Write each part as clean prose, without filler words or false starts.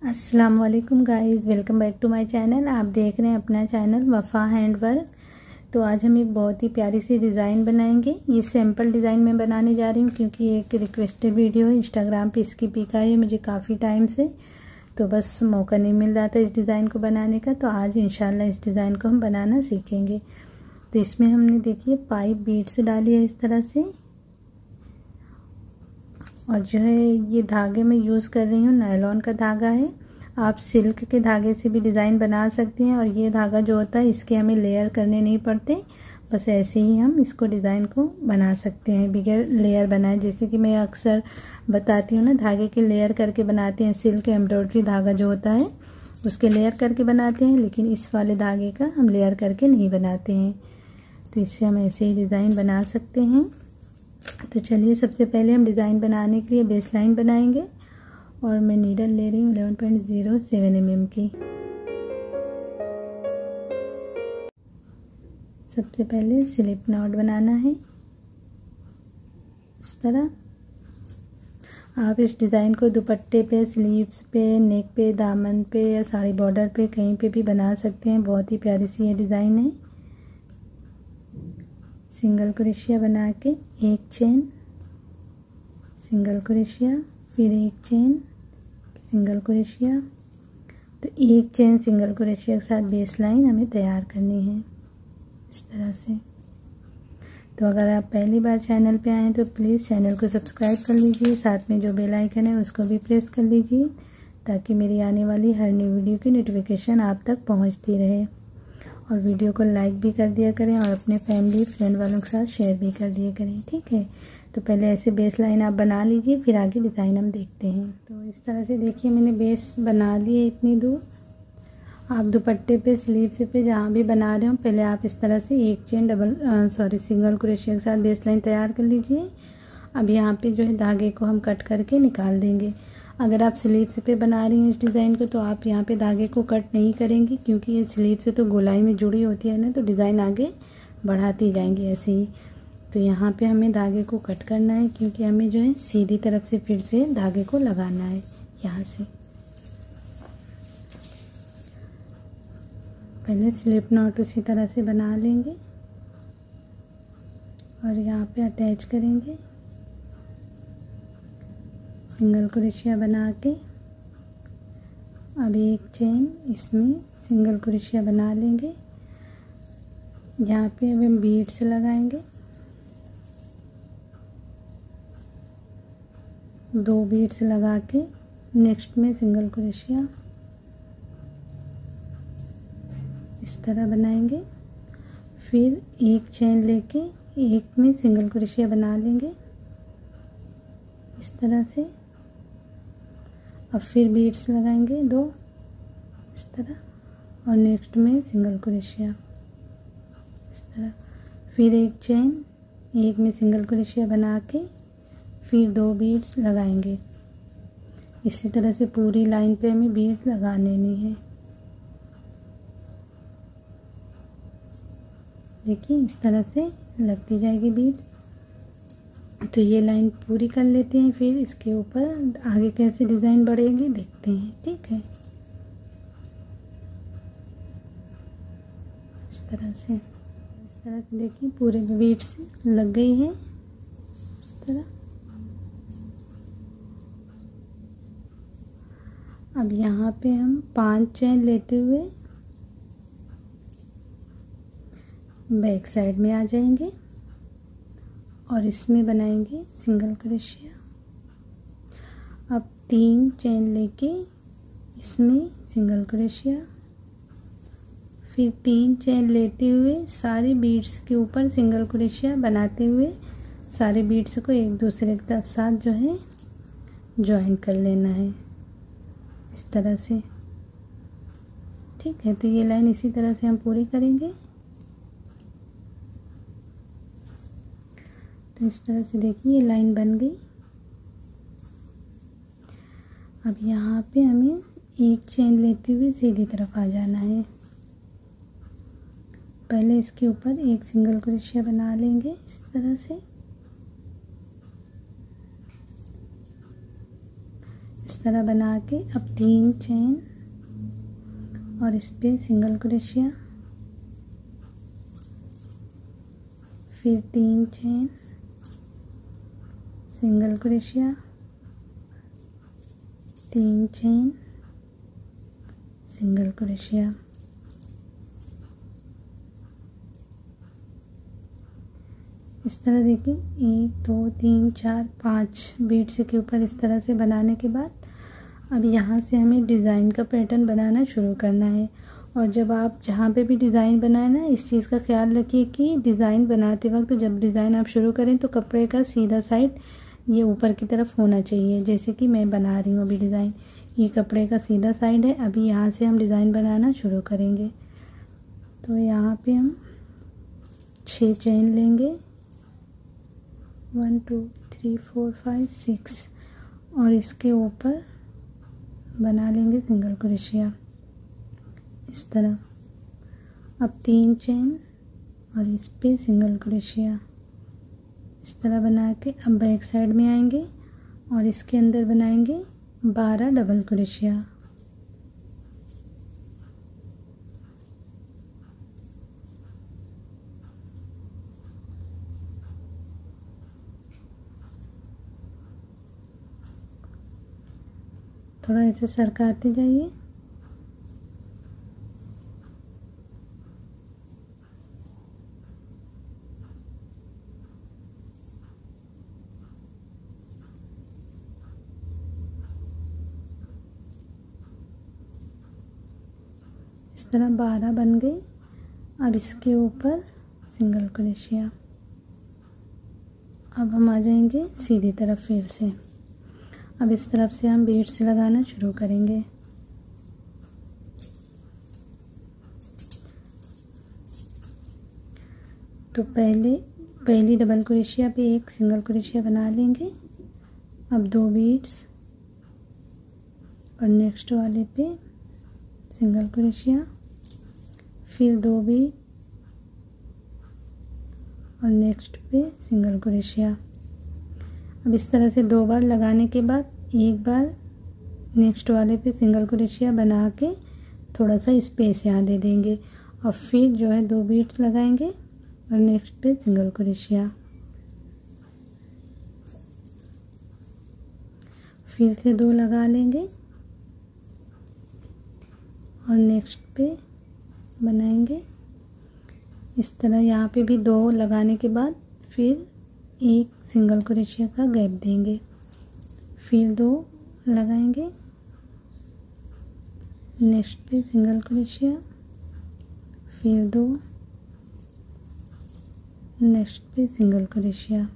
अस्सलाम वालेकुम guys, welcome back to my channel. आप देख रहे हैं अपना चैनल वफ़ा हैंडवर्क। तो आज हम एक बहुत ही प्यारी सी डिज़ाइन बनाएंगे। ये सैम्पल डिज़ाइन मैं बनाने जा रही हूँ क्योंकि एक रिक्वेस्टेड वीडियो है, इंस्टाग्राम पे इसकी पिक आई है मुझे काफ़ी टाइम से, तो बस मौका नहीं मिल रहा था इस डिज़ाइन को बनाने का। तो आज इंशाल्लाह इस डिज़ाइन को हम बनाना सीखेंगे। तो इसमें हमने देखिए पाइप बीड्स डाली है इस तरह से, और जो है ये धागे में यूज़ कर रही हूँ नायलॉन का धागा है। आप सिल्क के धागे से भी डिज़ाइन बना सकते हैं, और ये धागा जो होता है इसके हमें लेयर करने नहीं पड़ते, बस ऐसे ही हम इसको डिज़ाइन को बना सकते हैं बगैर लेयर बनाए। जैसे कि मैं अक्सर बताती हूँ ना, धागे के लेयर करके बनाते हैं। सिल्क एम्ब्रॉयडरी धागा जो होता है उसके लेयर करके बनाते हैं, लेकिन इस वाले धागे का हम लेयर करके नहीं बनाते हैं। तो इससे हम ऐसे ही डिज़ाइन बना सकते हैं। तो चलिए सबसे पहले हम डिज़ाइन बनाने के लिए बेस लाइन बनाएंगे, और मैं नीडल ले रही हूँ 11.07 mm की। सबसे पहले स्लिप नॉट बनाना है इस तरह। आप इस डिज़ाइन को दुपट्टे पे, स्लीव्स पे, नेक पे, दामन पे या साड़ी बॉर्डर पे कहीं पे भी बना सकते हैं। बहुत ही प्यारी सी ये डिज़ाइन है। सिंगल क्रोशिया बना के एक चेन, सिंगल क्रोशिया, फिर एक चेन, सिंगल क्रोशिया। तो एक चेन सिंगल क्रोशिया के साथ बेस लाइन हमें तैयार करनी है इस तरह से। तो अगर आप पहली बार चैनल पे आए हैं तो प्लीज़ चैनल को सब्सक्राइब कर लीजिए, साथ में जो बेल आइकन है उसको भी प्रेस कर लीजिए, ताकि मेरी आने वाली हर न्यू वीडियो की नोटिफिकेशन आप तक पहुंचती रहे। और वीडियो को लाइक भी कर दिया करें, और अपने फैमिली फ्रेंड वालों के साथ शेयर भी कर दिया करें, ठीक है। तो पहले ऐसे बेस लाइन आप बना लीजिए, फिर आगे डिज़ाइन हम देखते हैं। तो इस तरह से देखिए मैंने बेस बना ली है इतनी दूर। आप दुपट्टे पे, स्लीव्स पे जहाँ भी बना रहे हो, पहले आप इस तरह से एक चेन सिंगल क्रोशिया के साथ बेस लाइन तैयार कर लीजिए। अब यहाँ पे जो है धागे को हम कट करके निकाल देंगे। अगर आप स्लीव्स पे बना रही हैं इस डिज़ाइन को, तो आप यहाँ पे धागे को कट नहीं करेंगी, क्योंकि ये स्लीव से तो गोलाई में जुड़ी होती है ना, तो डिज़ाइन आगे बढ़ाती जाएंगी ऐसे ही। तो यहाँ पे हमें धागे को कट करना है, क्योंकि हमें जो है सीधी तरफ से फिर से धागे को लगाना है यहाँ से। पहले स्लिप नॉट उसी तरह से बना लेंगे और यहाँ पे अटैच करेंगे। सिंगल क्रोशिया बना के अब एक चेन इसमें सिंगल क्रोशिया बना लेंगे। यहाँ पे अब हम बीड्स लगाएंगे, 2 बीड्स लगा के नेक्स्ट में सिंगल क्रोशिया इस तरह बनाएंगे। फिर एक चेन लेके एक में सिंगल क्रोशिया बना लेंगे इस तरह से। अब फिर बीड्स लगाएंगे 2 इस तरह, और नेक्स्ट में सिंगल क्रोशिया इस तरह। फिर एक चेन एक में सिंगल क्रोशिया बना के फिर 2 बीड्स लगाएंगे। इसी तरह से पूरी लाइन पे हमें बीड्स लगा लेनी है। देखिए इस तरह से लगती जाएगी बीड। तो ये लाइन पूरी कर लेते हैं, फिर इसके ऊपर आगे कैसे डिज़ाइन बढ़ेगी देखते हैं, ठीक है। इस तरह से देखिए पूरे बीड्स लग गई है इस तरह। अब यहाँ पे हम 5 चेन लेते हुए बैक साइड में आ जाएंगे, और इसमें बनाएंगे सिंगल क्रोशिया। अब 3 चेन लेके इसमें सिंगल क्रोशिया, फिर 3 चेन लेते हुए सारे बीड्स के ऊपर सिंगल क्रोशिया बनाते हुए सारे बीड्स को एक दूसरे के साथ जो है जॉइन कर लेना है इस तरह से, ठीक है। तो ये लाइन इसी तरह से हम पूरी करेंगे। तो इस तरह से देखिए ये लाइन बन गई। अब यहाँ पे हमें एक चेन लेते हुए सीधी तरफ आ जाना है। पहले इसके ऊपर एक सिंगल क्रोशिया बना लेंगे इस तरह से। इस तरह बना के अब 3 चेन और इस पे सिंगल क्रोशिया, फिर 3 chain, single crochet, 3 chain, single crochet. इस तरह देखिए 1 2 3 4 5 बीड्स के ऊपर इस तरह से बनाने के बाद अब यहाँ से हमें डिज़ाइन का पैटर्न बनाना शुरू करना है। और जब आप जहाँ पे भी डिज़ाइन बनाए ना, इस चीज़ का ख्याल रखिए कि डिज़ाइन बनाते वक्त जब डिज़ाइन आप शुरू करें तो कपड़े का सीधा साइड ये ऊपर की तरफ होना चाहिए। जैसे कि मैं बना रही हूँ अभी डिज़ाइन, ये कपड़े का सीधा साइड है। अभी यहाँ से हम डिज़ाइन बनाना शुरू करेंगे। तो यहाँ पे हम 6 चेन लेंगे, 1 2 3 4 5 6 और इसके ऊपर बना लेंगे सिंगल क्रोशिया इस तरह। अब 3 चेन और इस पे सिंगल क्रोशिया इस तरह बना के अब बैक साइड में आएंगे और इसके अंदर बनाएंगे 12 डबल क्रोशिया। थोड़ा ऐसे सरकाते जाइए। इस तरह 12 बन गई। अब इसके ऊपर सिंगल क्रोशिया। अब हम आ जाएंगे सीधी तरफ फिर से। अब इस तरफ से हम बीड्स लगाना शुरू करेंगे। तो पहली डबल क्रोशिया पे एक सिंगल क्रोशिया बना लेंगे। अब 2 बीड्स और नेक्स्ट वाले पे सिंगल क्रोशिया, फिर 2 बीड और नेक्स्ट पे सिंगल क्रोशिया। अब इस तरह से 2 बार लगाने के बाद एक बार नेक्स्ट वाले पे सिंगल क्रोशिया बना के थोड़ा सा स्पेस यहाँ दे देंगे और फिर जो है 2 बीड्स लगाएंगे और नेक्स्ट पे सिंगल क्रोशिया। फिर से 2 लगा लेंगे और नेक्स्ट पे बनाएंगे इस तरह। यहाँ पे भी 2 लगाने के बाद फिर एक सिंगल क्रोशिया का गैप देंगे, फिर 2 लगाएंगे, नेक्स्ट पे सिंगल क्रोशिया, फिर 2, नेक्स्ट पे सिंगल क्रोशिया।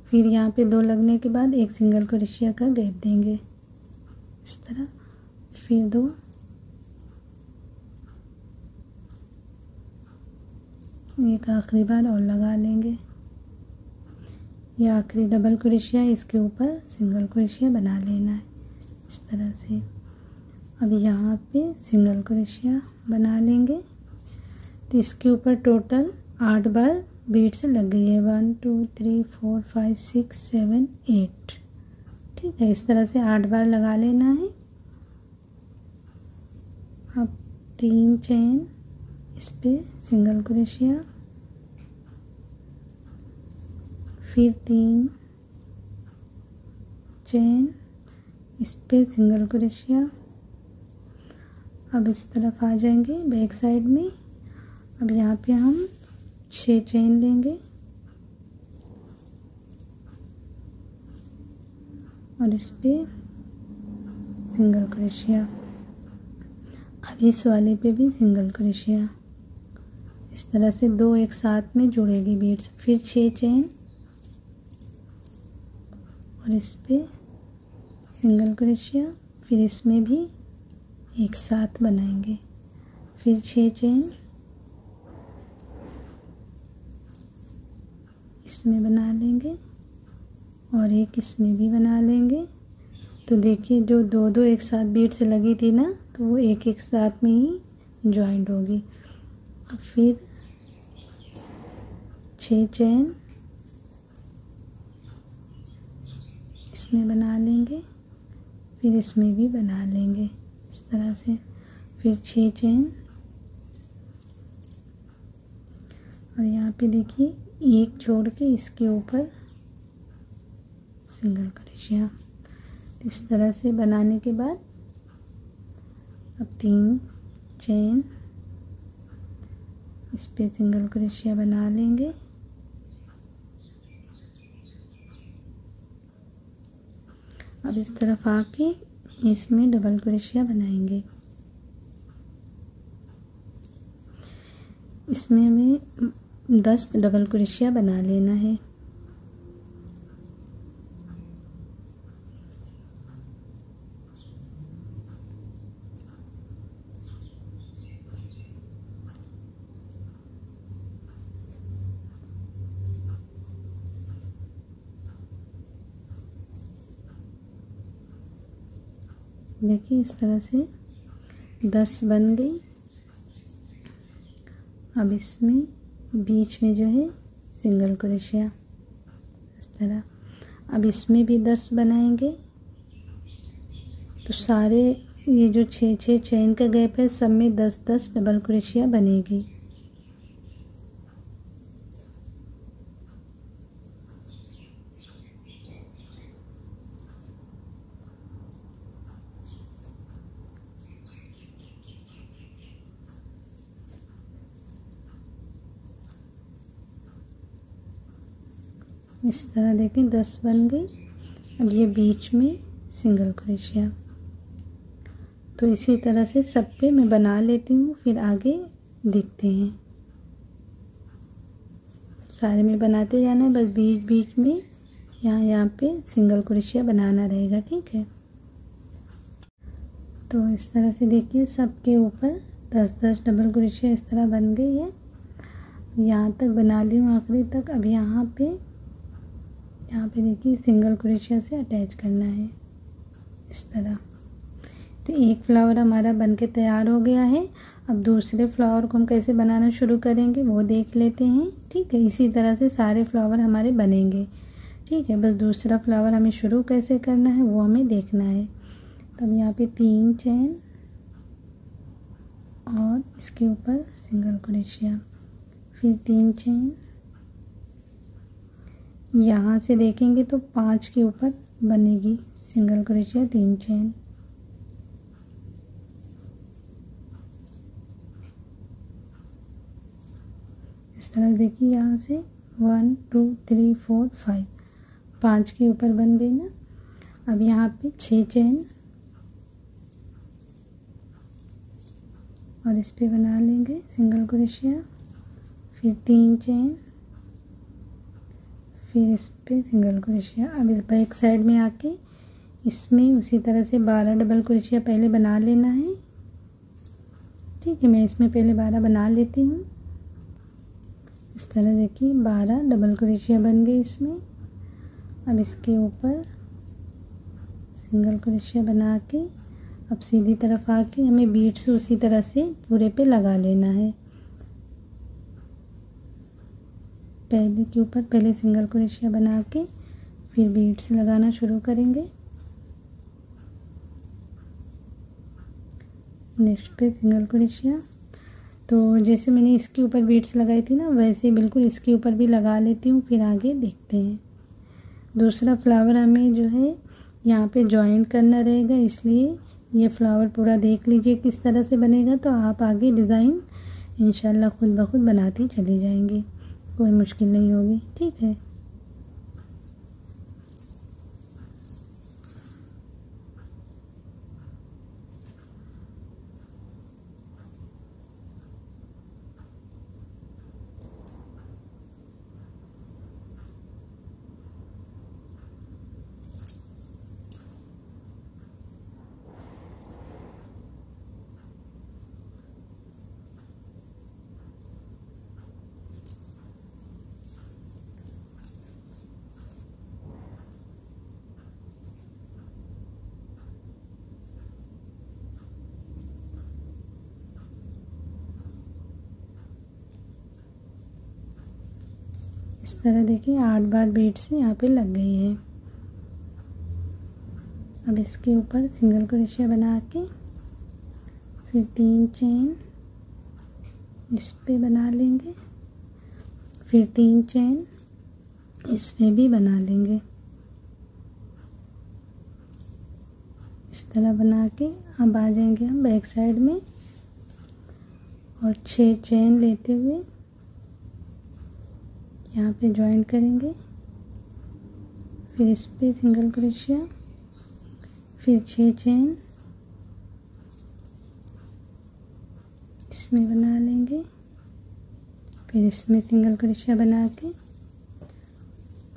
फिर यहाँ पे 2 लगने के बाद एक सिंगल क्रोशिया का गैप देंगे इस तरह, फिर 2, एक आखिरी बार और लगा लेंगे। ये आखिरी डबल क्रोशिया, इसके ऊपर सिंगल क्रोशिया बना लेना है इस तरह से। अब यहाँ पे सिंगल क्रोशिया बना लेंगे। तो इसके ऊपर टोटल 8 बार बीड्स लग गई है, 1 2 3 4 5 6 7 8। ठीक है, इस तरह से 8 बार लगा लेना है। अब 3 चेन, इस पे सिंगल क्रोशिया, फिर 3 चेन, इस पे सिंगल क्रोशिया। अब इस तरफ आ जाएंगे बैक साइड में। अब यहाँ पे हम 6 चेन लेंगे और इस पे सिंगल क्रोशिया। अब इस वाले पे भी सिंगल क्रोशिया। इस तरह से 2 एक साथ में जुड़ेगी बीड्स। फिर 6 चेन और इस पे सिंगल क्रोशिया, फिर इसमें भी एक साथ बनाएंगे, फिर 6 चेन, इसमें बना लेंगे और एक इसमें भी बना लेंगे। तो देखिए जो 2 एक साथ बीड से लगी थी ना, तो वो एक एक साथ में ही जॉइंट होगी। अब फिर 6 चेन इसमें बना लेंगे, फिर इसमें भी बना लेंगे इस तरह से। फिर 6 चेन और यहाँ पे देखिए एक छोड़ के इसके ऊपर सिंगल क्रोशिया। इस तरह से बनाने के बाद अब 3 चेन इस पे सिंगल क्रोशिया बना लेंगे। अब इस तरफ आके इसमें डबल क्रोशिया बनाएंगे। इसमें हमें 10 डबल क्रोशिया बना लेना है। देखिए इस तरह से 10 बन गई। अब इसमें बीच में जो है सिंगल क्रोशिया इस तरह। अब इसमें भी 10 बनाएंगे। तो सारे ये जो 6 चेन का गैप है सब में 10 डबल क्रोशिया बनेगी। इस तरह देखें 10 बन गई। अब ये बीच में सिंगल क्रोशिया। तो इसी तरह से सब पे मैं बना लेती हूँ, फिर आगे देखते हैं। सारे में बनाते जाना है, बस बीच बीच में यहाँ पे सिंगल क्रोशिया बनाना रहेगा। ठीक है, तो इस तरह से देखिए सबके ऊपर 10 डबल क्रोशिया इस तरह बन गई है। यहाँ तक बना ली हूँ आखिरी तक। अब यहाँ पे देखिए सिंगल क्रोशिया से अटैच करना है इस तरह। तो एक फ्लावर हमारा बनके तैयार हो गया है। अब दूसरे फ्लावर को हम कैसे बनाना शुरू करेंगे वो देख लेते हैं। ठीक है, इसी तरह से सारे फ्लावर हमारे बनेंगे। ठीक है, बस दूसरा फ्लावर हमें शुरू कैसे करना है वो हमें देखना है। तब यहाँ पे 3 चेन और इसके ऊपर सिंगल क्रोशिया, फिर 3 चेन। यहाँ से देखेंगे तो 5 के ऊपर बनेगी सिंगल क्रोशिया, 3 चेन। इस तरह देखिए यहाँ से 1 2 3 4 5 5 के ऊपर बन गई ना। अब यहाँ पे 6 चेन और इस पे बना लेंगे सिंगल क्रोशिया, फिर 3 चेन, फिर इस पे सिंगल क्रोशिया। अब इस बैक साइड में आके इसमें उसी तरह से 12 डबल क्रोशिया पहले बना लेना है। ठीक है, मैं इसमें पहले 12 बना लेती हूँ। इस तरह देखिए 12 डबल क्रोशिया बन गई इसमें। अब इसके ऊपर सिंगल क्रोशिया बना के अब सीधी तरफ आके हमें बीड्स उसी तरह से पूरे पे लगा लेना है। पहले के ऊपर पहले सिंगल क्रोशिया बना के फिर बीड्स लगाना शुरू करेंगे। नेक्स्ट पे सिंगल क्रोशिया। तो जैसे मैंने इसके ऊपर बीड्स लगाई थी ना, वैसे बिल्कुल इसके ऊपर भी लगा लेती हूँ, फिर आगे देखते हैं। दूसरा फ्लावर हमें जो है यहाँ पे जॉइंट करना रहेगा, इसलिए ये फ्लावर पूरा देख लीजिए किस तरह से बनेगा। तो आप आगे डिज़ाइन इंशाल्लाह खुद ब खुद बनाती चली जाएंगी, कोई मुश्किल नहीं होगी। ठीक है, इस तरह देखिए 8 बार बीड्स यहाँ पे लग गई है। अब इसके ऊपर सिंगल क्रोशिया बना के फिर 3 चेन इस पे बना लेंगे, फिर 3 चेन इस पे भी बना लेंगे। इस तरह बना के अब आ जाएंगे हम बैक साइड में और 6 चेन लेते हुए यहाँ पे जॉइन करेंगे, फिर इस पे सिंगल क्रोशिया, फिर 6 चेन इसमें बना लेंगे, फिर इसमें सिंगल क्रोशिया बना के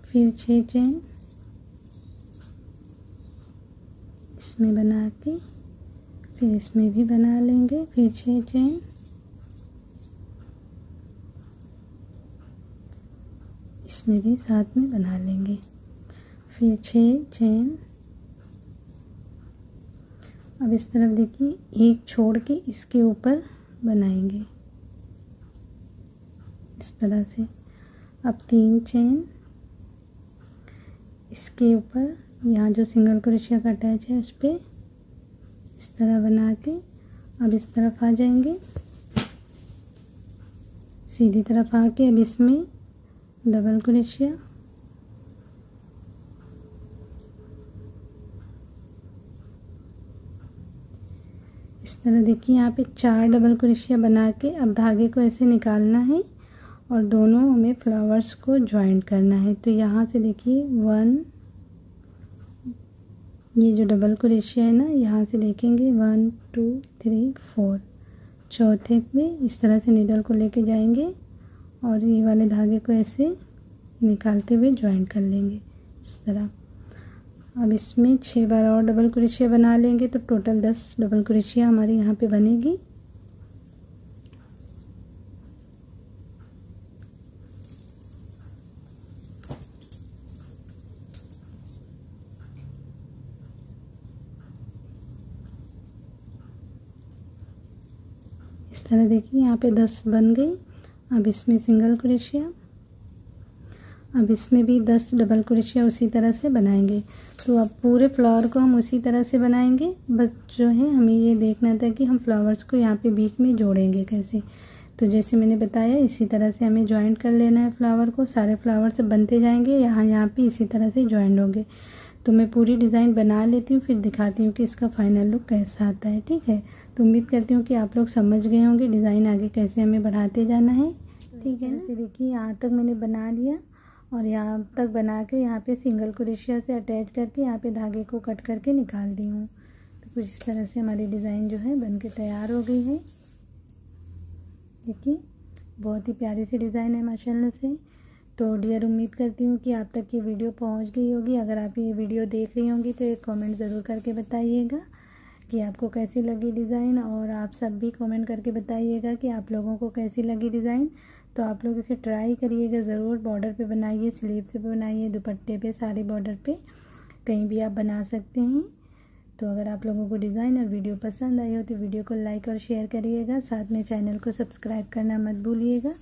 फिर 6 चेन इसमें बना के फिर इसमें भी बना लेंगे, फिर 6 चेन इसमें भी साथ में बना लेंगे, फिर 6 चेन। अब इस तरफ देखिए एक छोड़ के इसके ऊपर बनाएंगे इस तरह से। अब 3 चेन इसके ऊपर यहाँ जो सिंगल क्रोशिया का अटैच है उस पर इस तरह बना के अब इस तरफ आ जाएंगे, सीधी तरफ आके अब इसमें डबल क्रोशिया, इस तरह देखिए यहाँ पे 4 डबल क्रोशिया बना के अब धागे को ऐसे निकालना है और दोनों हमें फ्लावर्स को ज्वाइन करना है। तो यहाँ से देखिए 1, ये जो डबल क्रोशिया है ना यहाँ से देखेंगे 1 2 3 4, चौथे पे इस तरह से नीडल को लेके जाएंगे और ये वाले धागे को ऐसे निकालते हुए ज्वाइन कर लेंगे इस तरह। अब इसमें 6 बार और डबल क्रोशिया बना लेंगे तो टोटल 10 डबल क्रोशिया हमारे यहाँ पे बनेगी। इस तरह देखिए यहाँ पे 10 बन गई। अब इसमें सिंगल क्रोशिया, अब इसमें भी 10 डबल क्रोशिया उसी तरह से बनाएंगे। तो अब पूरे फ्लावर को हम उसी तरह से बनाएंगे, बस जो है हमें ये देखना था कि हम फ्लावर्स को यहाँ पे बीच में जोड़ेंगे कैसे। तो जैसे मैंने बताया इसी तरह से हमें जॉइंट कर लेना है फ्लावर को, सारे फ्लावर से बनते जाएंगे, यहाँ पे इसी तरह से जॉइंट होंगे। तो मैं पूरी डिज़ाइन बना लेती हूँ फिर दिखाती हूँ कि इसका फाइनल लुक कैसा आता है। ठीक है, तो उम्मीद करती हूँ कि आप लोग समझ गए होंगे डिज़ाइन आगे कैसे हमें बढ़ाते जाना है। ठीक है ना, देखिए यहाँ तक मैंने बना लिया और यहाँ तक बना के यहाँ पे सिंगल क्रोशिया से अटैच करके यहाँ पे धागे को कट करके निकाल दी हूँ। तो कुछ इस तरह से हमारी डिज़ाइन जो है बन के तैयार हो गई है। देखिए बहुत ही प्यारी सी डिज़ाइन है माशाल्लाह से। तो डियर उम्मीद करती हूँ कि आप तक ये वीडियो पहुँच गई होगी। अगर आप ये वीडियो देख रही होंगी तो एक कमेंट ज़रूर करके बताइएगा कि आपको कैसी लगी डिज़ाइन, और आप सब भी कमेंट करके बताइएगा कि आप लोगों को कैसी लगी डिज़ाइन। तो आप लोग इसे ट्राई करिएगा ज़रूर, बॉर्डर पे बनाइए, स्लीव पे बनाइए, दुपट्टे पे, साड़ी बॉर्डर पे, कहीं भी आप बना सकते हैं। तो अगर आप लोगों को डिज़ाइन और वीडियो पसंद आई हो तो वीडियो को लाइक और शेयर करिएगा, साथ में चैनल को सब्सक्राइब करना मत भूलिएगा।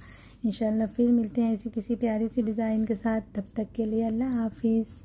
इंशाल्लाह फिर मिलते हैं ऐसी किसी प्यारी सी डिज़ाइन के साथ, तब तक के लिए अल्लाह हाफिज़।